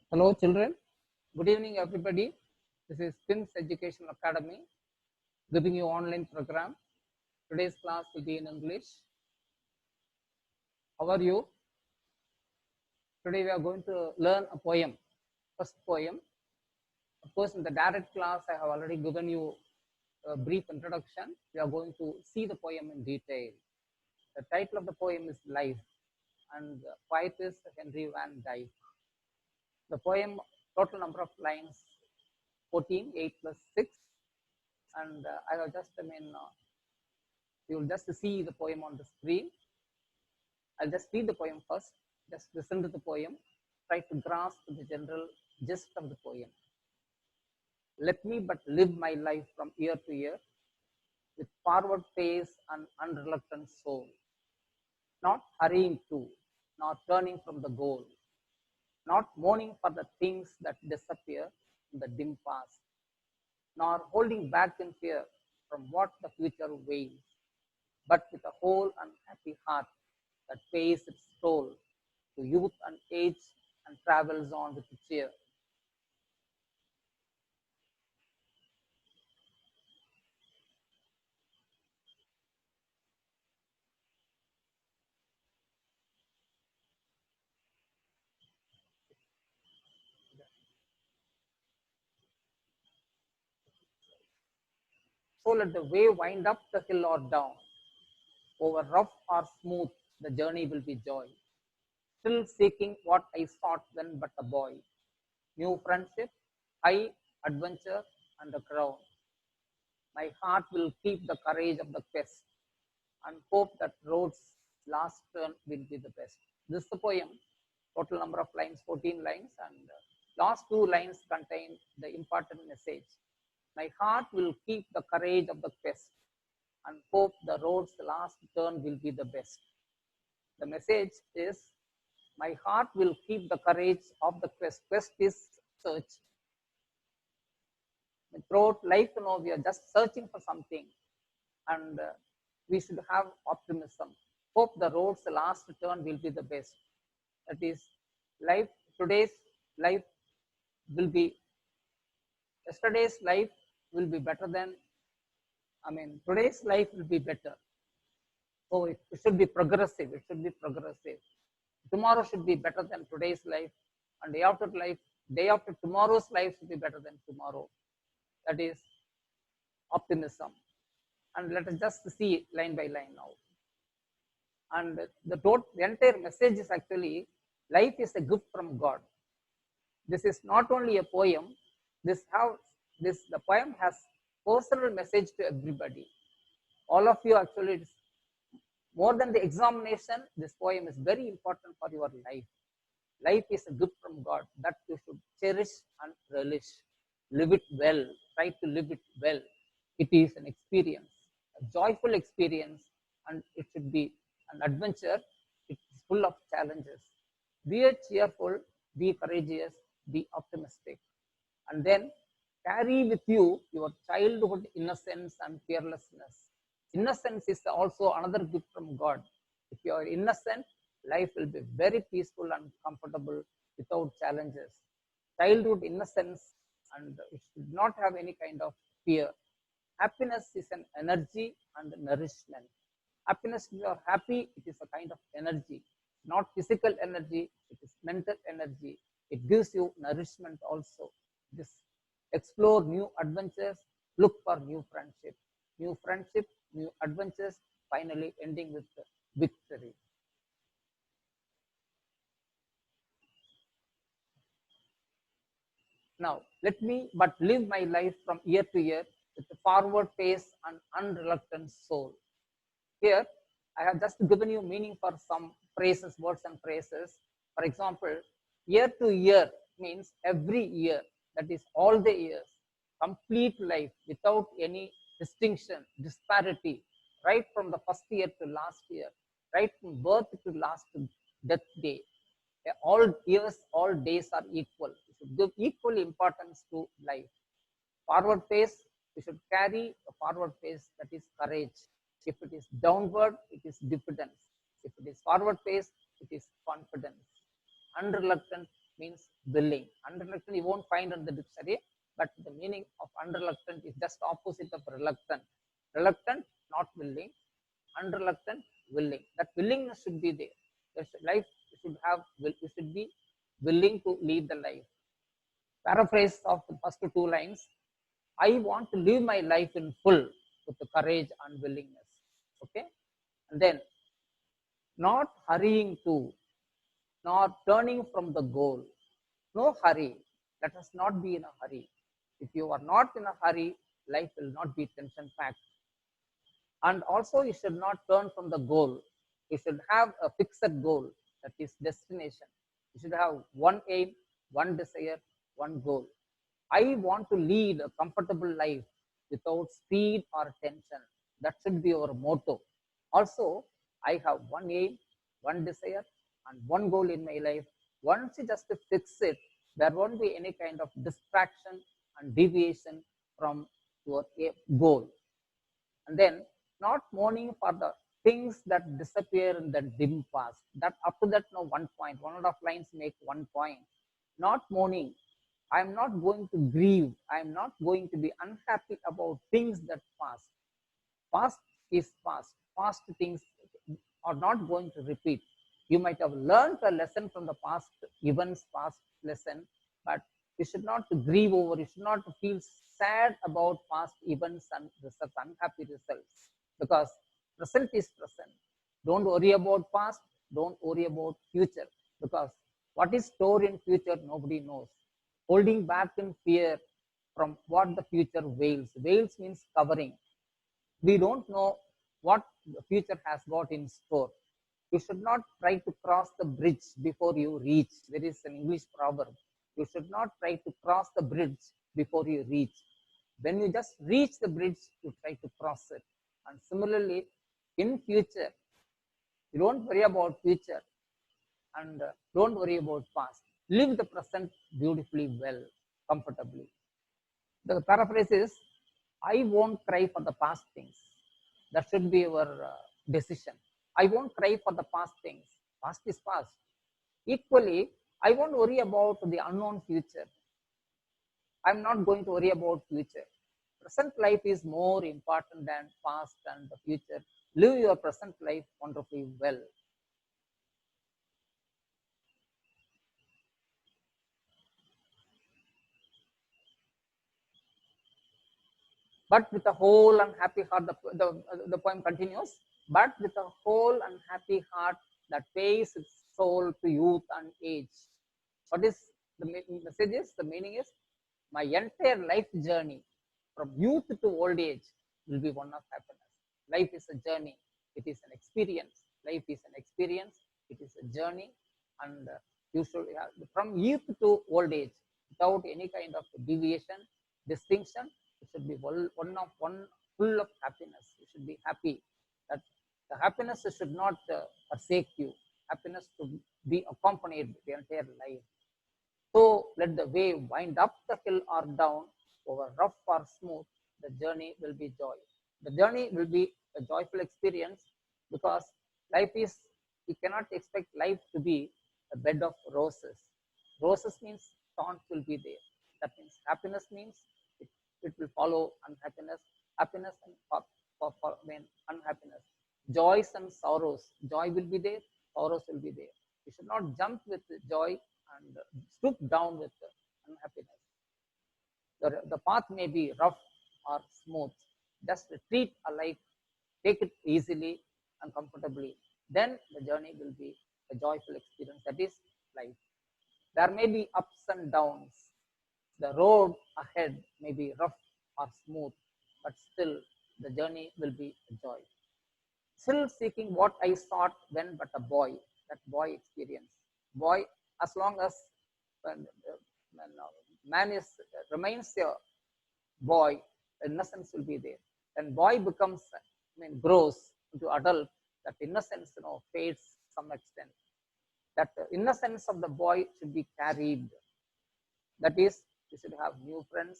Hello children, good evening everybody. This is PIMS Educational Academy giving you online program. Today's class will be in English. How are you? Today we are going to learn a poem, first poem. Of course, in the direct class I have already given you a brief introduction. We are going to see the poem in detail. The title of the poem is Life and the poet is Henry Van Dyke. The poem total number of lines 14, 8 plus 6, and I will just you will just see the poem on the screen. I'll just read the poem first. Just listen to the poem. Try to grasp the general gist of the poem. Let me but live my life from year to year with forward pace and unreluctant soul, not hurrying to, nor turning from the goal, not mourning for the things that disappear in the dim past, nor holding back in fear from what the future wails, but with a whole and happy heart that pays its toll to youth and age and travels on with cheer. So let the way wind up the hill or down, over rough or smooth, the journey will be joy. Still seeking what I sought when but a boy, new friendship, high adventure, and a crown. My heart will keep the courage of the quest and hope that road's last turn will be the best. This is the poem. Total number of lines 14 lines, and last two lines contain the important message. My heart will keep the courage of the quest and hope the road's last turn will be the best. The message is, my heart will keep the courage of the quest. Quest is search. Throughout life, we are just searching for something, and we should have optimism. Hope the road's last turn will be the best. That is, life, today's life will be, yesterday's life will be better than, today's life will be better. So it should be progressive. It should be progressive. Tomorrow should be better than today's life, and day after tomorrow's life should be better than tomorrow. That is optimism. And let us just see line by line now. And the entire message is actually, life is a gift from God. This is not only a poem. The poem has personal message to everybody. All of you actually, it's more than the examination. This poem is very important for your life. Life is a gift from God that you should cherish and relish. Live it well. Try to live it well. It is an experience, a joyful experience, and it should be an adventure. It is full of challenges. Be cheerful, be courageous, be optimistic, and then carry with you your childhood innocence and fearlessness. Innocence is also another gift from God. If you are innocent, life will be very peaceful and comfortable without challenges. Childhood innocence, and it should not have any kind of fear. Happiness is an energy and nourishment. Happiness, if you are happy, it is a kind of energy, not physical energy, it is mental energy. It gives you nourishment also. This explore new adventures, look for new friendship, new adventures, finally ending with victory. Now, let me but live my life from year to year with a forward pace and unreluctant soul. Here, I have just given you meaning for some phrases, words and phrases. For example, year to year means every year, that is all the years, complete life without any distinction, disparity, right from the first year to last year, right from birth to last death day. All years, all days are equal. You should give equal importance to life. Forward pace, we should carry a forward pace, that is courage. If it is downward, it is diffidence. If it is forward pace, it is confidence. Unreluctant means willing. Unreluctant you won't find in the dictionary, but the meaning of unreluctant is just opposite of reluctant. Reluctant, not willing. Unreluctant, willing. That willingness should be there. Life should have, you should be willing to lead the life. Paraphrase of the first two lines. I want to live my life in full with the courage and willingness. Okay. And then not hurrying to, nor turning from the goal. No hurry. Let us not be in a hurry. If you are not in a hurry, life will not be tension packed. And also you should not turn from the goal. You should have a fixed goal, that is destination. You should have one aim, one desire, one goal. I want to lead a comfortable life without speed or tension. That should be our motto. Also, I have one aim, one desire, and one goal in my life. Once you just fix it, there won't be any kind of distraction and deviation from your goal. And then not mourning for the things that disappear in the dim past. That up to that, no, 1 point, 1.5 lines make 1 point. Not mourning. I am not going to grieve. I am not going to be unhappy about things that pass. Past is past. Past things are not going to repeat. You might have learned a lesson from the past events, past lesson, but you should not grieve over, you should not feel sad about past events and results, unhappy results, because present is present. Don't worry about past, don't worry about future, because what is stored in future, nobody knows. Holding back in fear from what the future veils. Veils means covering. We don't know what the future has got in store. You should not try to cross the bridge before you reach. There is an English proverb. You should not try to cross the bridge before you reach. When you just reach the bridge, you try to cross it. And similarly, in future, you don't worry about future and don't worry about past. Live the present beautifully well, comfortably. The paraphrase is, I won't cry for the past things. That should be your decision. I won't cry for the past things. Past is past. Equally, I won't worry about the unknown future. I'm not going to worry about future. Present life is more important than past and the future. Live your present life wonderfully well. But with a whole and happy heart, the poem continues. But with a whole and happy heart that pays its soul to youth and age. What is The message is, the meaning is, my entire life journey from youth to old age will be one of happiness. Life is a journey. It is an experience. Life is an experience. It is a journey. And you should have, from youth to old age, without any kind of deviation, distinction, it should be one full of happiness. You should be happy. That the happiness should not forsake you. Happiness should be accompanied the entire life. So let the way wind up the hill or down, over rough or smooth, the journey will be joy. The journey will be a joyful experience, because life is, we cannot expect life to be a bed of roses. Roses means thorns will be there. That means happiness means it will follow unhappiness, happiness and unhappiness. Joys and sorrows. Joy will be there, sorrows will be there. We should not jump with joy and stoop down with unhappiness. The path may be rough or smooth. Just treat a life, take it easily and comfortably. Then the journey will be a joyful experience. That is life. There may be ups and downs. The road ahead may be rough or smooth, but still the journey will be a joy. Still seeking what I sought when but a boy. That boy experience. Boy, as long as when man is remains a boy, innocence will be there. When boy becomes, grows into adult, that innocence, fades to some extent. That innocence of the boy should be carried. That is, you should have new friends,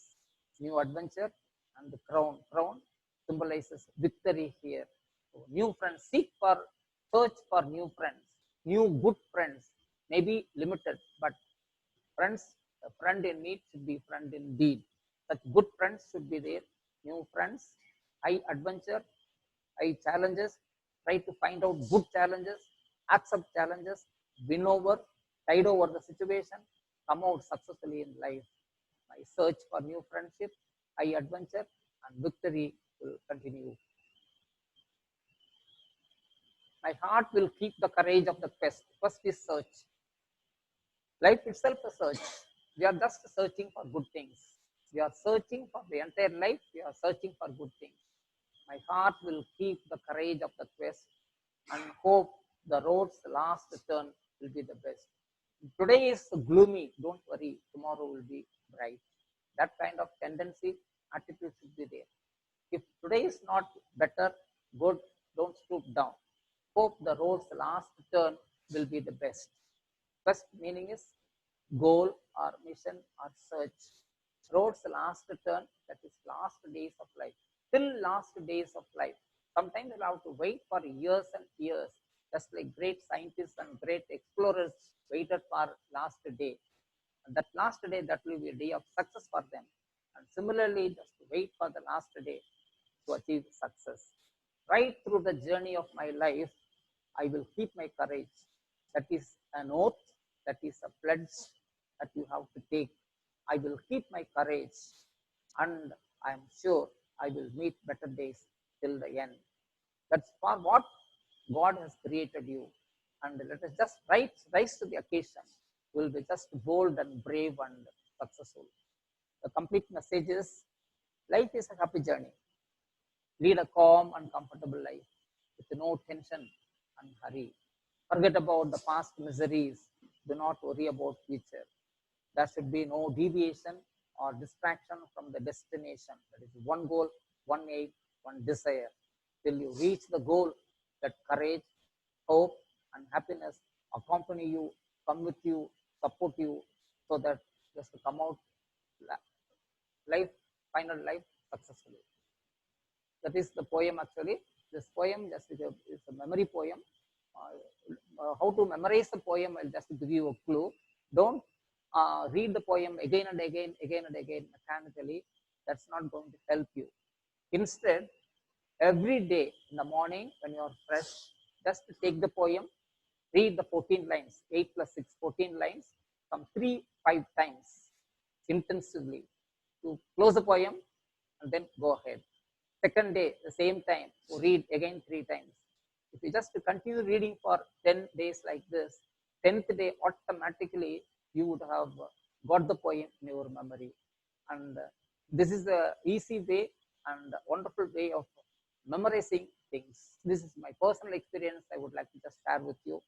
new adventure, and the crown. Crown symbolizes victory here. So new friends, search for new friends, new good friends, maybe limited, but friends, a friend in need should be friend indeed. Such good friends should be there, new friends, high adventure, high challenges, try to find out good challenges, accept challenges, win over, tide over the situation, come out successfully in life. My search for new friendship, high adventure, and victory will continue. My heart will keep the courage of the quest. First is search. Life itself a search. We are just searching for good things. We are searching for the entire life. We are searching for good things. My heart will keep the courage of the quest and hope the road's last turn will be the best. Today is gloomy. Don't worry. Tomorrow will be bright. That kind of tendency, attitude should be there. If today is not better, good, don't stoop down. Hope the road's last turn will be the best. Best meaning is goal or mission or search. Road's last turn, that is last days of life. Till last days of life. Sometimes we'll have to wait for years and years, just like great scientists and great explorers waited for last day. And that last day, that will be a day of success for them. And similarly, just wait for the last day to achieve success. Right through the journey of my life, I will keep my courage. That is an oath, that is a pledge that you have to take. I will keep my courage, and I am sure I will meet better days till the end. That's for what God has created you. And let us just rise to the occasion. We will be just bold and brave and successful. The complete message is, life is a happy journey. Lead a calm and comfortable life with no tension and hurry. Forget about the past miseries. Do not worry about future. There should be no deviation or distraction from the destination. That is one goal, one aim, one desire. Till you reach the goal, that courage, hope, and happiness accompany you, come with you, support you, so that just to come out life, final life successfully. That is the poem actually. This poem just is a memory poem. How to memorize the poem, I'll just give you a clue. Don't read the poem again and again mechanically. That's not going to help you. Instead, every day in the morning when you are fresh, just take the poem, read the 14 lines, 8 plus 6, 14 lines, some 3-5 times intensively. To close the poem and then go ahead. Second day, the same time, read again 3 times. If you just continue reading for 10 days like this, 10th day automatically you would have got the poem in your memory. And this is the easy way and wonderful way of memorizing things. This is my personal experience. I would like to just share with you.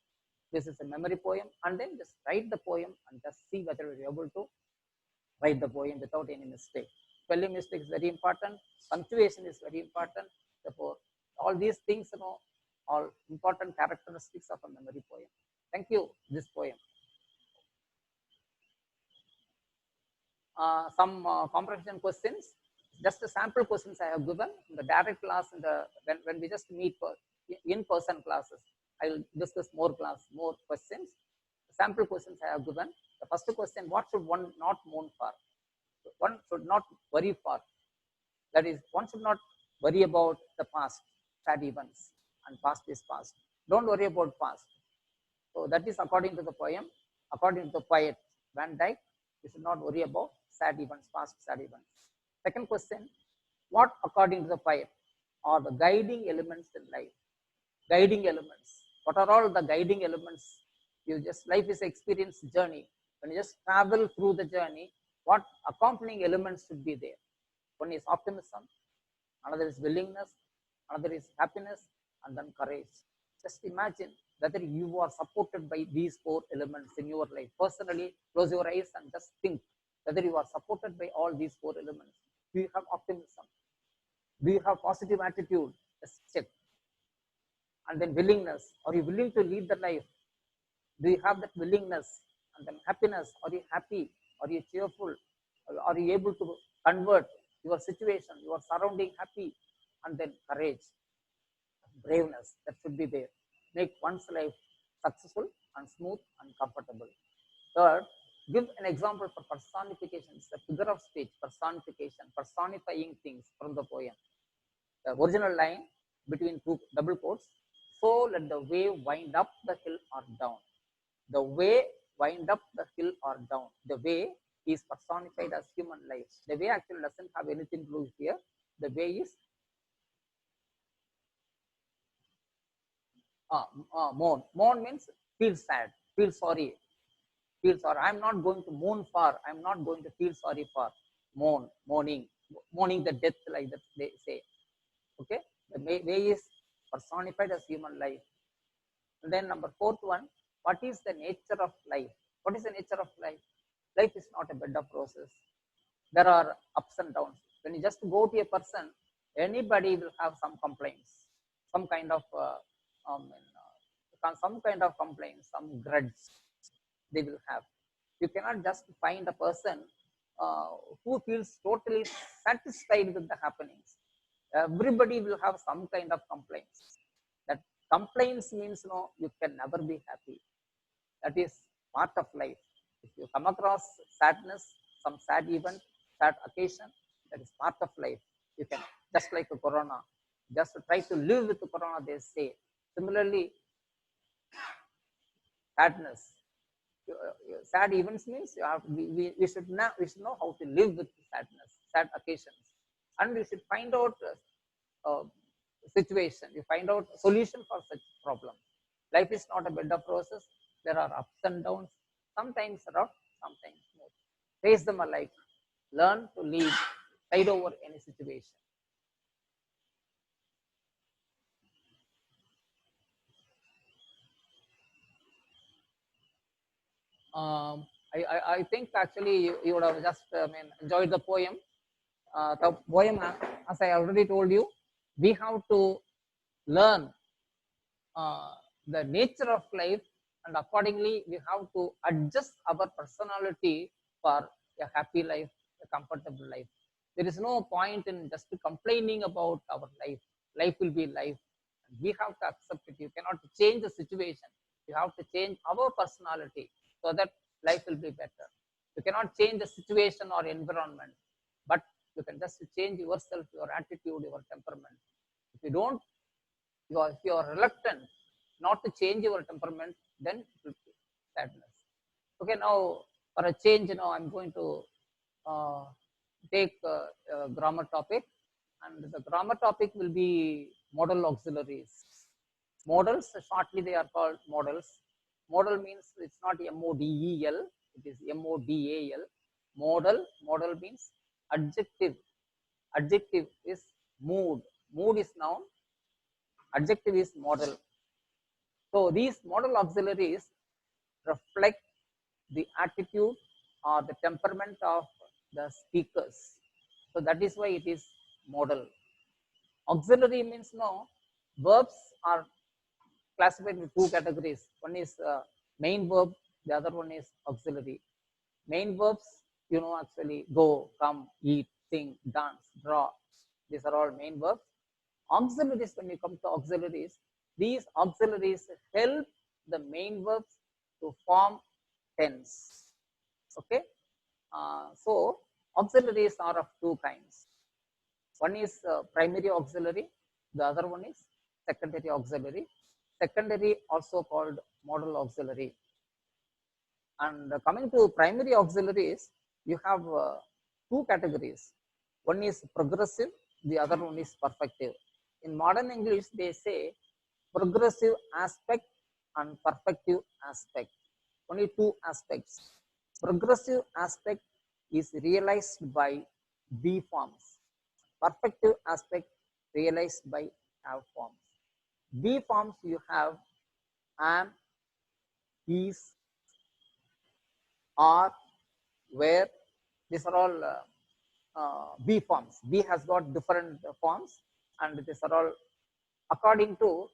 This is a memory poem, and then just write the poem and just see whether you're able to write the poem without any mistake. Spelling mistake is very important. Punctuation is very important. Therefore, all these things, all important characteristics of a memory poem. Thank you. This poem. Some comprehension questions. Just the sample questions I have given in the direct class. In the when we just meet in-person classes, I will discuss more questions. The sample questions I have given. The first question: what should one not mourn for? One should not worry for. That is, one should not worry about the past, sad events, and past is past. Don't worry about past. So that is according to the poem. According to the poet Van Dyck, you should not worry about sad events, past sad events. Second question: what, according to the poet, are the guiding elements in life? Guiding elements. What are all the guiding elements? Life is an experience journey. When you just travel through the journey, what accompanying elements should be there? One is optimism, another is willingness, another is happiness, and then courage. Just imagine whether you are supported by these 4 elements in your life. Personally, close your eyes and just think whether you are supported by all these 4 elements. Do you have optimism? Do you have positive attitude? Just check. And then willingness. Are you willing to lead the life? Do you have that willingness? And then happiness. Are you happy? Are you cheerful? Are you able to convert your situation, your surrounding happy? And then courage, braveness, that should be there. Make one's life successful and smooth and comfortable. Third, give an example for personification. It's a figure of speech, personification, personifying things from the poem. The original line between 2 double quotes: so let the wave wind up the hill or down. The way wind up the hill or down. The way is personified as human life. The way actually doesn't have anything to do here. The way is mourn. Mourn means feel sad, feel sorry, feel sorry. I'm not going to mourn for. I'm not going to feel sorry for. Mourning the death, like that they say. Okay, the way is personified as human life. And then number 4th one: what is the nature of life? What is the nature of life? Life is not a bed of roses. There are ups and downs. When you just go to a person, anybody will have some complaints, some kind of complaints, some grudge they will have. You cannot just find a person who feels totally satisfied with the happenings. Everybody will have some kind of complaints. That complaints means you can never be happy. That is part of life. If you come across sadness, some sad event, sad occasion, that is part of life. You can, just like a corona, just try to live with the corona, they say. Similarly, sadness, sad events means we should know how to live with sadness, sad occasions, and we should find out situation. You find out a solution for such problem. Life is not a bed of roses. There are ups and downs. Sometimes rough, sometimes smooth. Face them alike. Learn to lead, tide over any situation. I think actually you would have just enjoyed the poem. The poem, as I already told you, we have to learn the nature of life, and accordingly we have to adjust our personality for a happy life, a comfortable life. There is no point in just complaining about our life. Life will be life. We have to accept it. You cannot change the situation. You have to change our personality so that life will be better. You cannot change the situation or environment, but you can just change yourself, your attitude, your temperament. If you don't, if you are reluctant not to change your temperament, then it will be sadness. Okay, now for a change, I'm going to take a grammar topic, and the grammar topic will be modal auxiliaries. Modals, shortly they are called modals. Modal means it's not MODEL, It is modal. Modal. Modal means adjective. Adjective is mood. Mood is noun. Adjective is modal. So these modal auxiliaries reflect the attitude or the temperament of the speakers. So that is why it is modal. Auxiliary means no, verbs are classified in two categories. One is main verb, the other one is auxiliary. Main verbs, actually go, come, eat, sing, dance, draw. These are all main verbs. Auxiliaries, when you come to auxiliaries, these auxiliaries help the main verbs to form tense. Okay. So auxiliaries are of two kinds. One is primary auxiliary, the other one is secondary auxiliary. Secondary also called modal auxiliary. And coming to primary auxiliaries, you have two categories. One is progressive, the other one is perfective. In modern English, they say progressive aspect and perfective aspect. Only two aspects. Progressive aspect is realized by be forms. Perfective aspect realized by have forms. Be forms you have am, is, are, where. These are all be forms. Be has got different forms, and these are all according to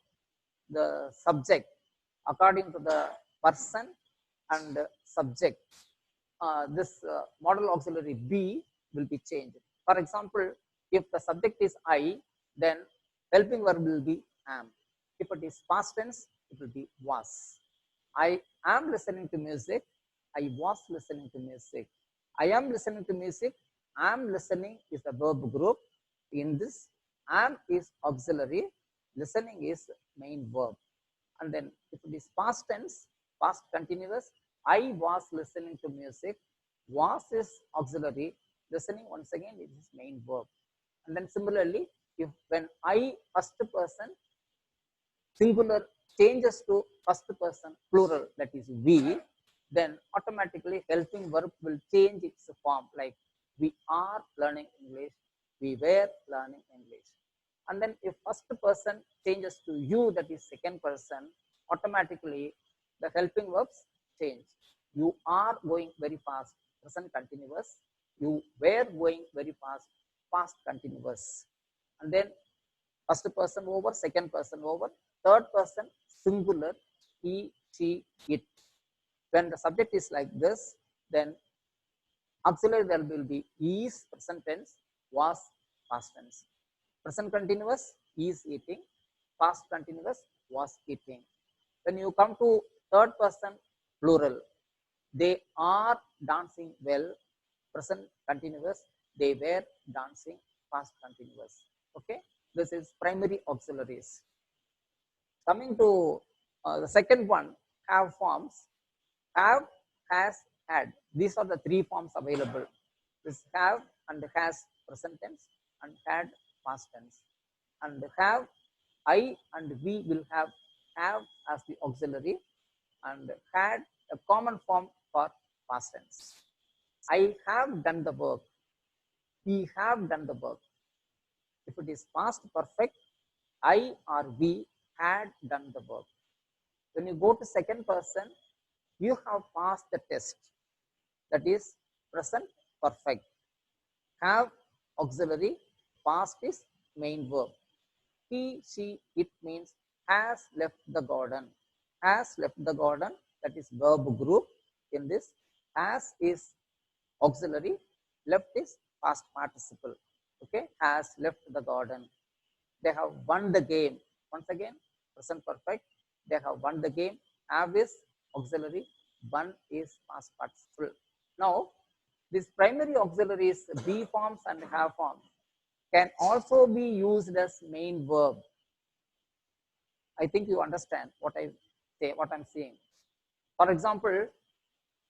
the subject, according to the person and subject. This modal auxiliary be will be changed. For example, if the subject is I, then helping verb will be am. If it is past tense, it will be was. I am listening to music. I was listening to music. I am listening to music. Am listening is the verb group. In this, am is auxiliary. Listening is main verb. And then if it is past tense, past continuous, I was listening to music. Was is auxiliary. Listening once again it is main verb. And then similarly, if when I first person singular changes to first person plural, that is we, then automatically helping verb will change its form, like we are learning English, we were learning English. And then if first person changes to you, that is second person, automatically the helping verbs change. You are going very fast, present continuous. You were going very fast, past continuous. And then first person over, second person over, third person singular, he, she, it. When the subject is like this, then auxiliary there will be is present tense, was past tense. Present continuous is eating, past continuous was eating. When you come to third person plural, they are dancing well, present continuous, they were dancing, past continuous. Okay, this is primary auxiliaries. Coming to the second one, have forms. Have, has, had. These are the three forms available. This have and has present tense and had past tense. And have, I and we will have as the auxiliary, and had a common form for past tense. I have done the work. We have done the work. If it is past perfect, I or we had done the work. When you go to second person, you have passed the test. That is present perfect. Have auxiliary, past is main verb. He, she, it means has left the garden. Has left the garden, that is verb group. In this, has is auxiliary, left is past participle. Okay, has left the garden. They have won the game. Once again, present perfect. They have won the game. Have is auxiliary, won is past participle. Now, these primary auxiliaries, be forms and have forms, can also be used as main verb. I think you understand what I say, what I'm saying. For example,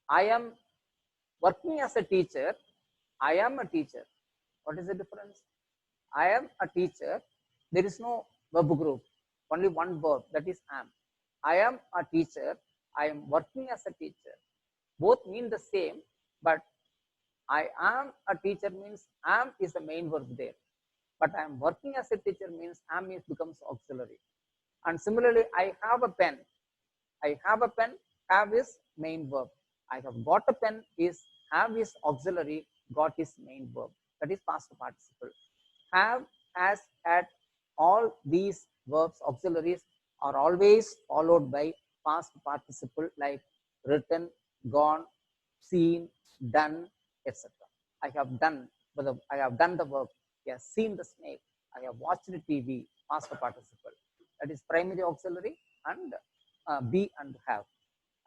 I am working as a teacher. I am a teacher. What is the difference? I am a teacher. There is no verb group, only one verb, that is am. I am a teacher. I am working as a teacher. Both mean the same, but I am a teacher means am is the main verb there. But I am working as a teacher means am is becomes auxiliary. And similarly, I have a pen. I have a pen, have is main verb. I have got a pen is have is auxiliary, got is main verb. That is past participle. Have, has, had, all these verbs auxiliaries are always followed by past participle like written, gone, seen, done, etc. I have done the work. I have seen the snake. I have watched the TV. Past participle. That is primary auxiliary and be and have.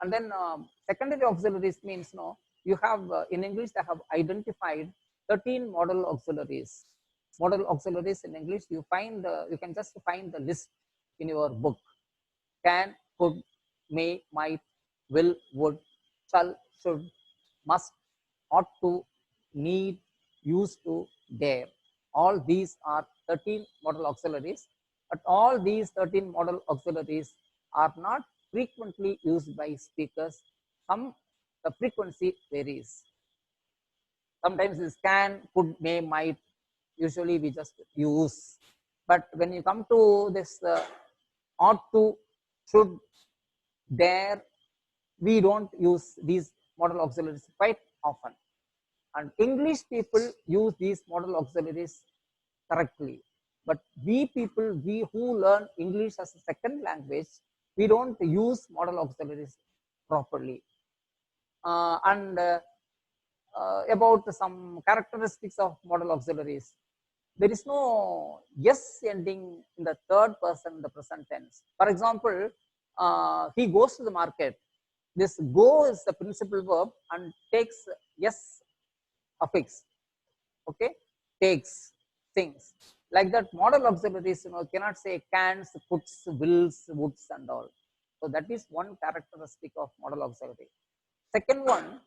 And then secondary auxiliaries means you have in English they have identified 13 modal auxiliaries. Modal auxiliaries in English you can just find the list in your book. Can, could, may, might, will, would, shall, should, must, ought to, need, used to, dare. All these are 13 modal auxiliaries, but all these 13 modal auxiliaries are not frequently used by speakers. The frequency varies. Sometimes this can, could, may, might, usually we just use. But when you come to this ought to, should, dare, we don't use these modal auxiliaries quite often. And English people use these modal auxiliaries correctly. But we who learn English as a second language, we don't use modal auxiliaries properly. About some characteristics of modal auxiliaries, there is no yes ending in the third person, the present tense. For example, he goes to the market. This go is the principal verb and takes yes affix. Okay, takes, things. Like that, modal auxiliaries, cannot say cans, puts, wills, woods, and all. So that is one characteristic of modal auxiliary. Second one,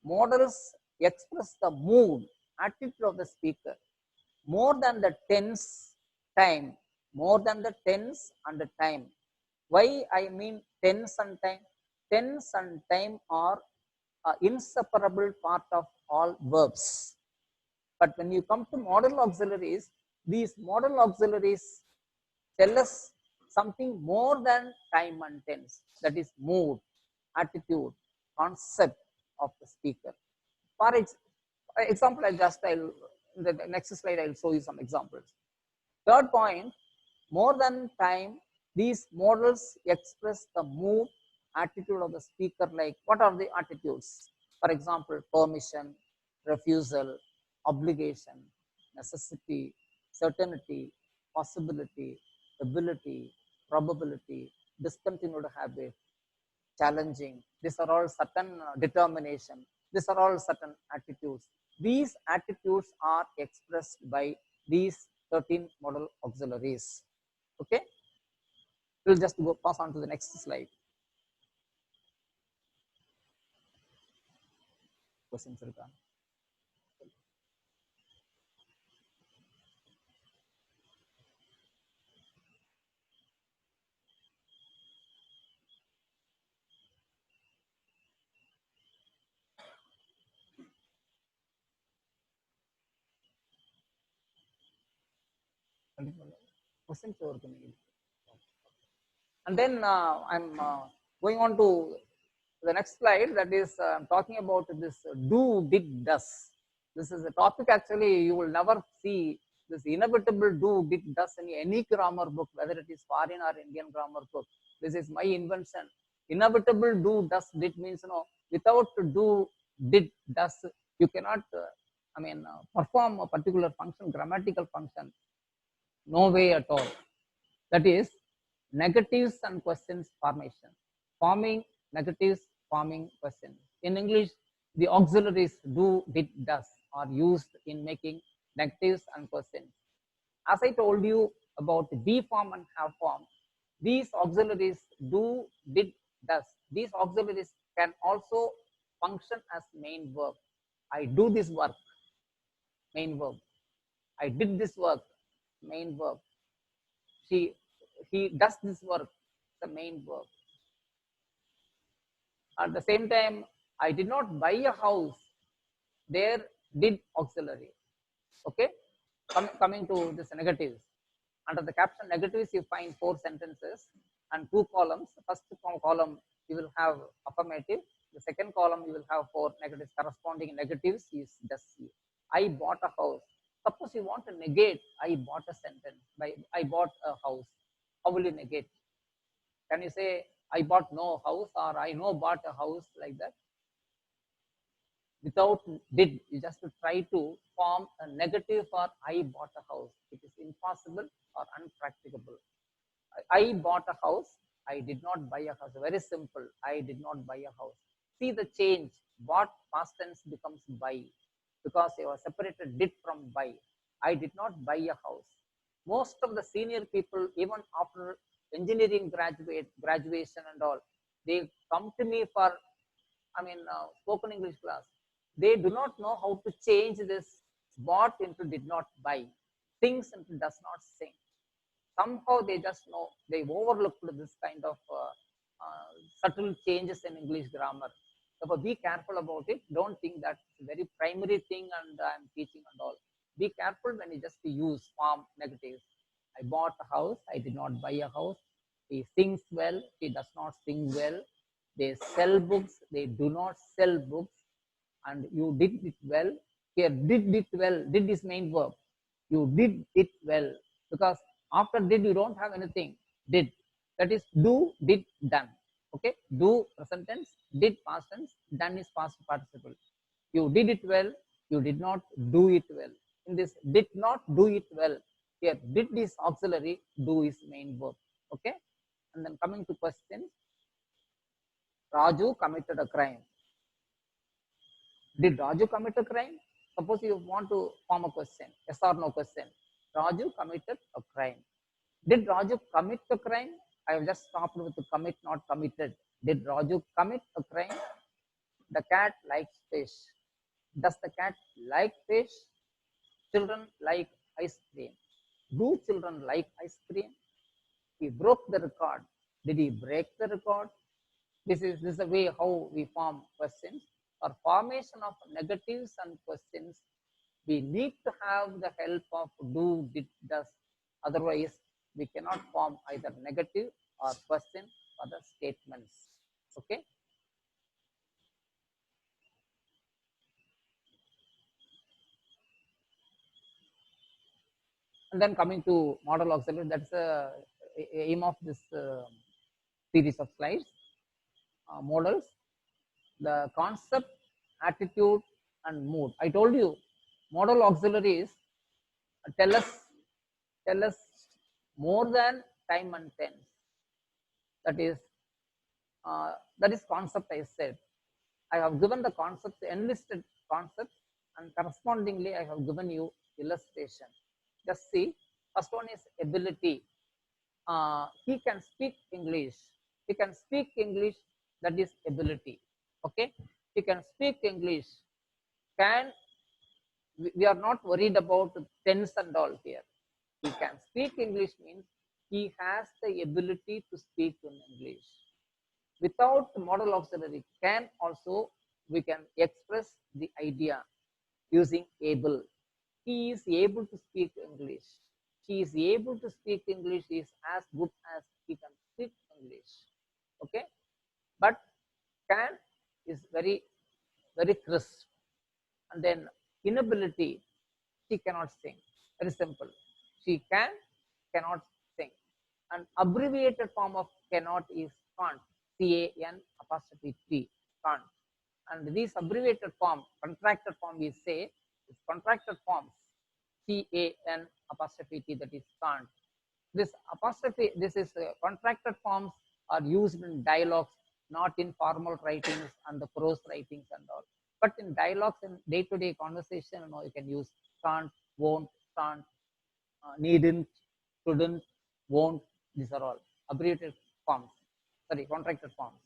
modals express the mood, attitude of the speaker more than the tense, time, more than the tense and the time. Why I mean tense and time? Tense and time are an inseparable part of all verbs. But when you come to modal auxiliaries, these modal auxiliaries tell us something more than time and tense. That is mood, attitude, concept of the speaker. For example, in the next slide, I'll show you some examples. Third point, more than time, these modals express the mood, attitude of the speaker. Like, what are the attitudes? For example, permission, refusal, obligation, necessity, certainty, possibility, ability, probability, discontinued habit, challenging. These are all certain determination. These are all certain attitudes. These attitudes are expressed by these 13 modal auxiliaries. Okay, we'll just go pass on to the next slide. Questions, Rika? Questions over. And then I'm going on to the next slide. That is talking about this do, did, does. This is a topic actually you will never see this inevitable do, did, does in any grammar book, whether it is foreign or Indian grammar book. This is my invention. Inevitable do, does, did means without do, did, does, you cannot perform a particular function, grammatical function. No way at all. That is negatives and questions formation. Forming negatives, forming questions. In English, the auxiliaries do, did, does are used in making negatives and questions. As I told you about the be form and have form, these auxiliaries do, did, does. These auxiliaries can also function as main verb. I do this work, main verb. I did this work, main verb. He does this work, the main verb. At the same time, I did not buy a house. There, did auxiliary. Okay, coming to this negatives. Under the caption negatives, you find 4 sentences and 2 columns. The first column you will have affirmative. The second column you will have 4 negatives. Corresponding negatives is just see. I bought a house. Suppose you want to negate I bought a sentence by I bought a house. How will you negate? Can you say I bought no house or I no bought a house like that? Without did, you just try to form a negative for I bought a house. It is impossible or unpracticable. I bought a house. I did not buy a house. Very simple. I did not buy a house. See the change. Bought past tense becomes buy because you have separated did from buy. I did not buy a house. Most of the senior people, even after engineering graduation and all, they come to me for, spoken English class. They do not know how to change this bought into did not buy, sings into does not sing. Somehow they just know, they overlooked this kind of subtle changes in English grammar. So be careful about it. Don't think that it's a very primary thing and I'm teaching and all. Be careful when you just use form negatives. I bought a house. I did not buy a house. He sings well. He does not sing well. They sell books. They do not sell books. And you did it well. Here, did it well. Did is main verb. You did it well. Because after did, you don't have anything. Did. That is do, did, done. Okay. Do present tense. Did past tense. Done is past participle. You did it well. You did not do it well. In this, did not do it well. Here, did is auxiliary. Do is main verb. Okay. And then coming to questions. Raju committed a crime. Did Raju commit a crime? Suppose you want to form a question, yes or no question. Raju committed a crime. Did Raju commit a crime? I have just stopped with the commit, not committed. Did Raju commit a crime? The cat likes fish. Does the cat like fish? Children like ice cream. Do children like ice cream? He broke the record. Did he break the record? This is the way how we form questions. For formation of negatives and questions, we need to have the help of do, did, does. Otherwise, we cannot form either negative or question for the statements. Okay. And then coming to modal auxiliary, that's the aim of this series of slides. Modals, the concept, attitude, and mood. I told you, modal auxiliaries tell us more than time and tense. That is concept I said. I have given the concepts, enlisted concepts, and correspondingly I have given you illustration. Just see, first one is ability. He can speak English. He can speak English, that is ability. Okay, he can speak English. We are not worried about tense and all here. He can speak English means he has the ability to speak in English. Without modal auxiliary can also, we can express the idea using able. He is able to speak English. She is able to speak English is as good as he can speak English. Okay, but can is very, very crisp. And then inability, she cannot sing. Very simple. She cannot sing. An abbreviated form of cannot is can't. CAN apostrophe T, can't. And these abbreviated form, contracted form, we say is contracted forms. CAN apostrophe T, that is can't. This apostrophe, this is contracted forms are used in dialogues, not in formal writings and the prose writings and all. But in dialogues, in day-to-day conversation, you can use can't, won't, can't, needn't, couldn't, won't. These are all abbreviated forms. Sorry, contracted forms.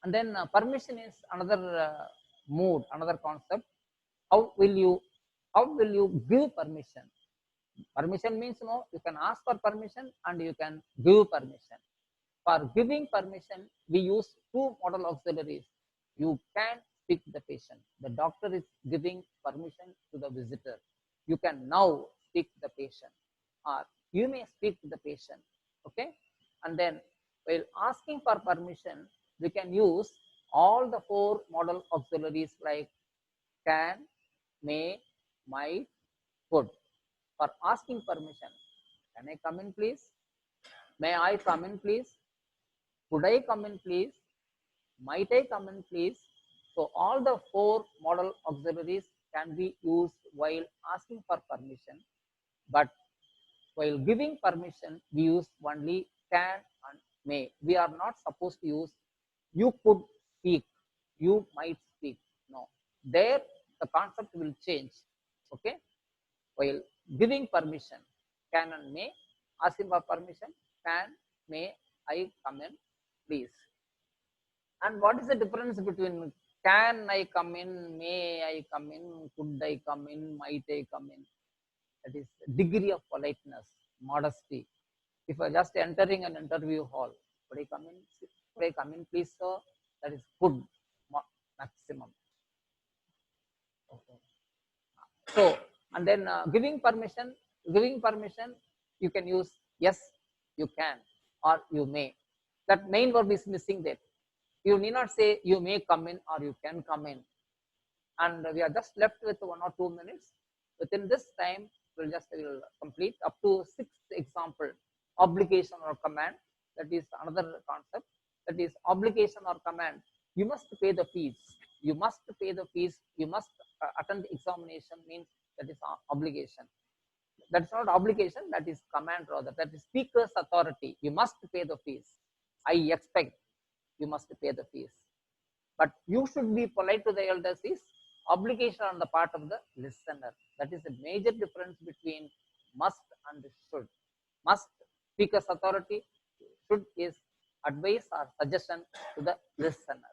And then permission is another mood, another concept. How will you give permission? Permission means you can ask for permission and you can give permission. For giving permission, we use two modal auxiliaries. You can speak to the patient. The doctor is giving permission to the visitor. You can now speak to the patient, or you may speak to the patient. Okay, and then while asking for permission, we can use all the four modal auxiliaries like can, may, might, could for asking permission. Can I come in, please? May I come in, please? Could I come in, please? Might I come in, please? So all the four modal auxiliaries can be used while asking for permission, but while giving permission, we use only can and may. We are not supposed to use you could speak, you might speak. No, there the concept will change. Okay, while giving permission, can and may, asking for permission, can, may I come in, please. And what is the difference between can I come in, may I come in, could I come in, might I come in? That is degree of politeness, modesty. If I just entering an interview hall, could I come in? Could I come in, please, sir? That is good, maximum. Okay. So, and then giving permission, you can use yes, you can, or you may. That main verb is missing there. You need not say you may come in or you can come in. And we are just left with 1 or 2 minutes. Within this time, we'll complete up to 6th example, obligation or command. That is another concept. That is obligation or command. You must pay the fees. You must pay the fees. You must attend the examination, means that is obligation. That's not obligation, that is command rather. That is speaker's authority. You must pay the fees. I expect you must pay the fees. But you should be polite to the elders is obligation on the part of the listener. That is a major difference between must and should. Must, speaker's authority. Should is advice or suggestion to the listener.